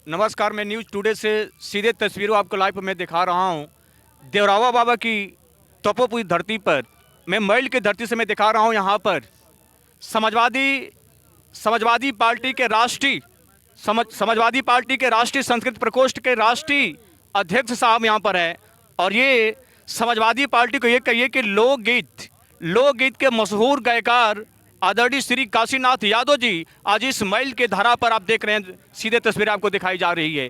नमस्कार। मैं news today से सीधे तस्वीरों आपको लाइव में दिखा रहा हूं। देवरावा बाबा की तपोपुरी धरती पर मैं मैल की धरती से मैं दिखा रहा हूं। यहां पर समाजवादी समाजवादी पार्टी के राष्ट्रीय समाजवादी पार्टी के राष्ट्रीय संस्कृत प्रकोष्ठ के राष्ट्रीय अध्यक्ष साहब यहां पर है। और ये समाजवादी पार्टी को ये कहिए कि लोकगीत के मशहूर गायकार आदरणीय श्री काशीनाथ यादव जी आज इस मैल के धारा पर आप देख रहे हैं, सीधे तस्वीरें आपको दिखाई जा रही है।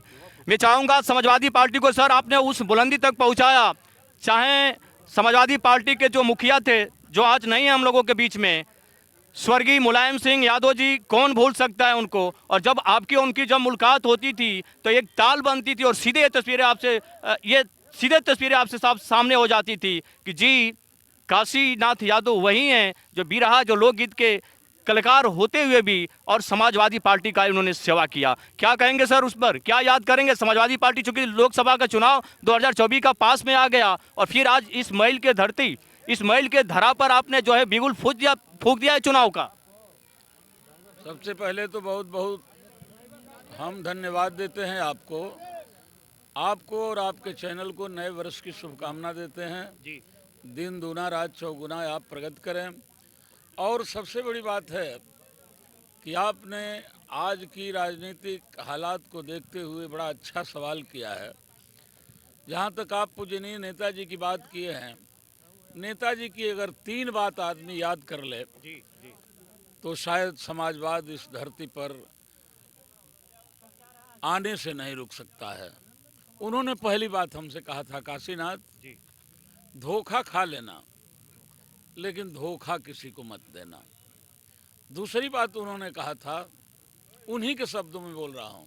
मैं चाहूंगा समाजवादी पार्टी को, सर आपने उस बुलंदी तक पहुंचाया, चाहे समाजवादी पार्टी के जो मुखिया थे जो आज नहीं है हम लोगों के बीच में, स्वर्गीय मुलायम सिंह यादव जी, कौन भूल सकता है उनको। और जब आपकी उनकी जब मुलाकात होती थी तो एक ताल बनती थी और सीधे तस्वीरें आपसे सामने हो जाती थी कि जी काशीनाथ यादव वही हैं जो बिरहा, जो लोकगीत के कलाकार होते हुए भी और समाजवादी पार्टी का उन्होंने सेवा किया। क्या कहेंगे सर उस पर, क्या याद करेंगे? समाजवादी पार्टी चूंकि लोकसभा का चुनाव 2024 का पास में आ गया और फिर आज इस मैल के धरा पर आपने जो है बिगुल फूक दिया है चुनाव का। सबसे पहले तो बहुत बहुत हम धन्यवाद देते हैं आपको और आपके चैनल को नए वर्ष की शुभकामना देते हैं। जी। दिन दूना रात चौगुना आप प्रगति करें। और सबसे बड़ी बात है कि आपने आज की राजनीतिक हालात को देखते हुए बड़ा अच्छा सवाल किया है। जहाँ तक आप पूजनीय नेताजी की बात किए हैं, नेताजी की अगर 3 बात आदमी याद कर ले जी जी तो शायद समाजवाद इस धरती पर आने से नहीं रुक सकता है। उन्होंने पहली बात हमसे कहा था, काशीनाथ जी धोखा खा लेना लेकिन धोखा किसी को मत देना। दूसरी बात उन्होंने कहा था, उन्हीं के शब्दों में बोल रहा हूँ,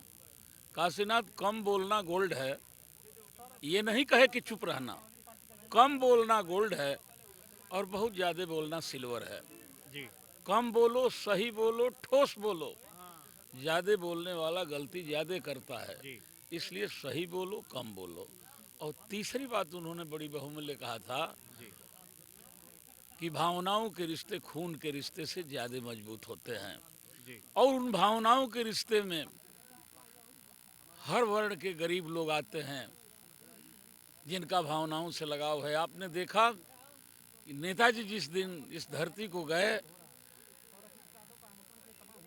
काशीनाथ कम बोलना गोल्ड है, ये नहीं कहे कि चुप रहना। कम बोलना गोल्ड है और बहुत ज़्यादा बोलना सिल्वर है। जी कम बोलो, सही बोलो, ठोस बोलो। ज़्यादा बोलने वाला गलती ज़्यादा करता है, जी इसलिए सही बोलो, कम बोलो। और तीसरी बात उन्होंने बड़ी बहुमूल्य कहा था जी कि भावनाओं के रिश्ते खून के रिश्ते से ज़्यादा मजबूत होते हैं। जी और उन भावनाओं के रिश्ते में हर वर्ण के गरीब लोग आते हैं जिनका भावनाओं से लगाव है। आपने देखा कि नेताजी जिस दिन इस धरती को गए,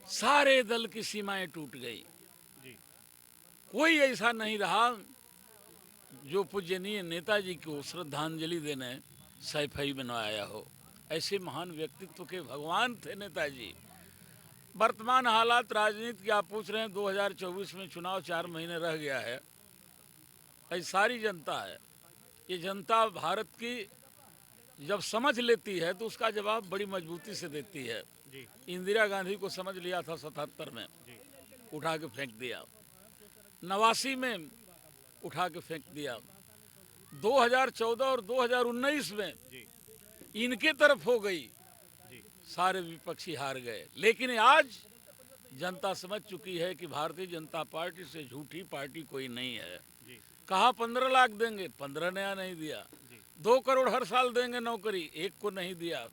सारे दल की सीमाएं टूट गई। जी कोई ऐसा नहीं रहा जो पूजनीय नेताजी को श्रद्धांजलि देने सैफई बनवाया हो। ऐसे महान व्यक्तित्व के भगवान थे नेताजी। वर्तमान हालात राजनीति की आप पूछ रहे हैं, 2024 में चुनाव 4 महीने रह गया है। ऐसी सारी जनता है, ये जनता भारत की जब समझ लेती है तो उसका जवाब बड़ी मजबूती से देती है। जी इंदिरा गांधी को समझ लिया था 77 में, जी उठा के फेंक दिया। 89 में उठा के फेंक दिया। 2014 और 2019 में जी इनके तरफ हो गई, जी सारे विपक्षी हार गए। लेकिन आज जनता समझ चुकी है कि भारतीय जनता पार्टी से झूठी पार्टी कोई नहीं है। जी कहा 15 लाख देंगे, 15 नया नहीं दिया। 2 करोड़ हर साल देंगे नौकरी, 1 को नहीं दिया।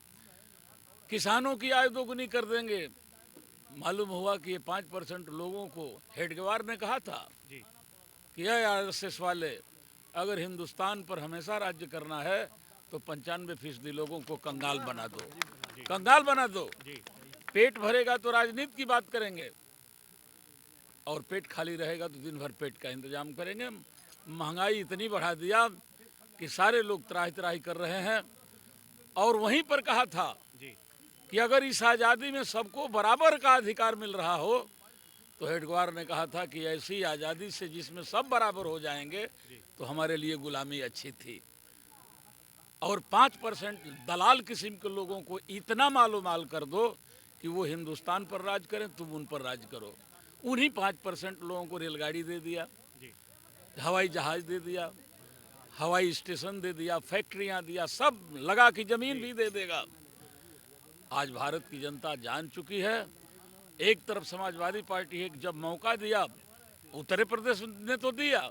किसानों की आय दोगुनी कर देंगे, मालूम हुआ कि ये 5% लोगों को, हेडगेवार ने कहा था जी कि आरएसएस वाले अगर हिंदुस्तान पर हमेशा राज्य करना है तो 95% लोगों को कंगाल बना दो, कंगाल बना दो। जी पेट भरेगा तो राजनीति की बात करेंगे और पेट खाली रहेगा तो दिन भर पेट का इंतजाम करेंगे। महंगाई इतनी बढ़ा दिया कि सारे लोग त्राही त्राही कर रहे हैं। और वहीं पर कहा था जी कि अगर इस आज़ादी में सबको बराबर का अधिकार मिल रहा हो, तो हेडगेवार ने कहा था कि ऐसी आज़ादी से जिसमें सब बराबर हो जाएंगे तो हमारे लिए गुलामी अच्छी थी। और 5% दलाल किस्म के लोगों को इतना मालूमाल कर दो कि वो हिंदुस्तान पर राज करें, तुम उन पर राज करो। उन्हीं 5% लोगों को रेलगाड़ी दे दिया, हवाई जहाज दे दिया, हवाई स्टेशन दे दिया, फैक्ट्रियां दिया, सब लगा कि जमीन भी दे देगा। आज भारत की जनता जान चुकी है। एक तरफ समाजवादी पार्टी है, जब मौका दिया, उत्तर प्रदेश ने तो दिया,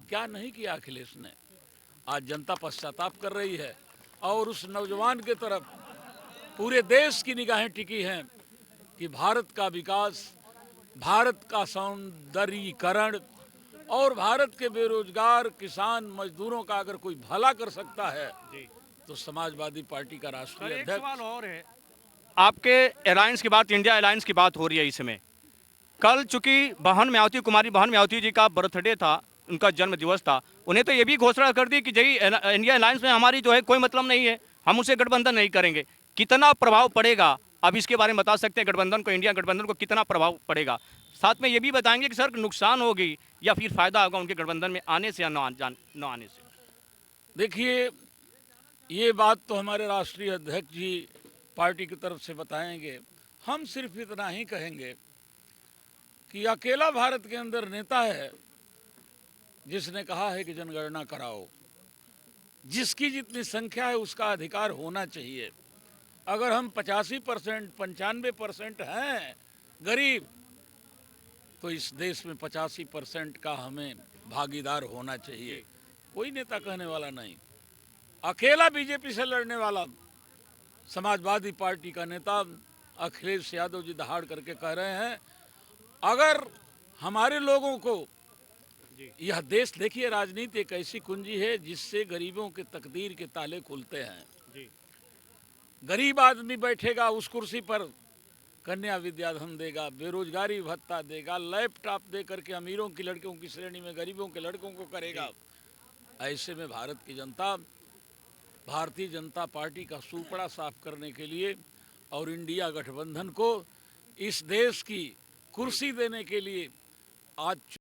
क्या नहीं किया अखिलेश ने। आज जनता पश्चाताप कर रही है और उस नौजवान के तरफ पूरे देश की निगाहें टिकी हैं कि भारत का विकास, भारत का सौंदर्यीकरण, और भारत के बेरोजगार किसान मजदूरों का अगर कोई भला कर सकता है तो समाजवादी पार्टी का राष्ट्रीय एक अध्यक्ष। सवाल और है, आपके अलायंस की बात, इंडिया अलायंस की बात हो रही है इसमें। कल चूंकि बहन मायावती, कुमारी बहन मायावती जी का बर्थडे था, उनका जन्म दिवस था, उन्हें तो ये भी घोषणा कर दी कि जी इंडिया अलायंस में हमारी जो है कोई मतलब नहीं है, हम उससे गठबंधन नहीं करेंगे। कितना प्रभाव पड़ेगा, अब इसके बारे में बता सकते हैं गठबंधन को, इंडिया गठबंधन को कितना प्रभाव पड़ेगा? साथ में ये भी बताएंगे कि सर नुकसान होगी या फिर फायदा होगा उनके गठबंधन में आने से या न आने से? देखिए, ये बात तो हमारे राष्ट्रीय अध्यक्ष जी पार्टी की तरफ से बताएंगे। हम सिर्फ इतना ही कहेंगे कि अकेला भारत के अंदर नेता है जिसने कहा है कि जनगणना कराओ। जिसकी जितनी संख्या है उसका अधिकार होना चाहिए। अगर हम 85%, 95% हैं गरीब, तो इस देश में 85% का हमें भागीदार होना चाहिए। कोई नेता कहने वाला नहीं। अकेला बीजेपी से लड़ने वाला समाजवादी पार्टी का नेता अखिलेश यादव जी दहाड़ करके कह रहे हैं, अगर हमारे लोगों को यह देश, देखिए राजनीति एक ऐसी कुंजी है जिससे गरीबों के तकदीर के ताले खुलते हैं। गरीब आदमी बैठेगा उस कुर्सी पर, कन्या विद्याधन देगा, बेरोजगारी भत्ता देगा, लैपटॉप दे करके अमीरों की लड़कियों की श्रेणी में गरीबों के लड़कों को करेगा। ऐसे में भारत की जनता, भारतीय जनता पार्टी का सूपड़ा साफ करने के लिए और इंडिया गठबंधन को इस देश की कुर्सी देने के लिए आज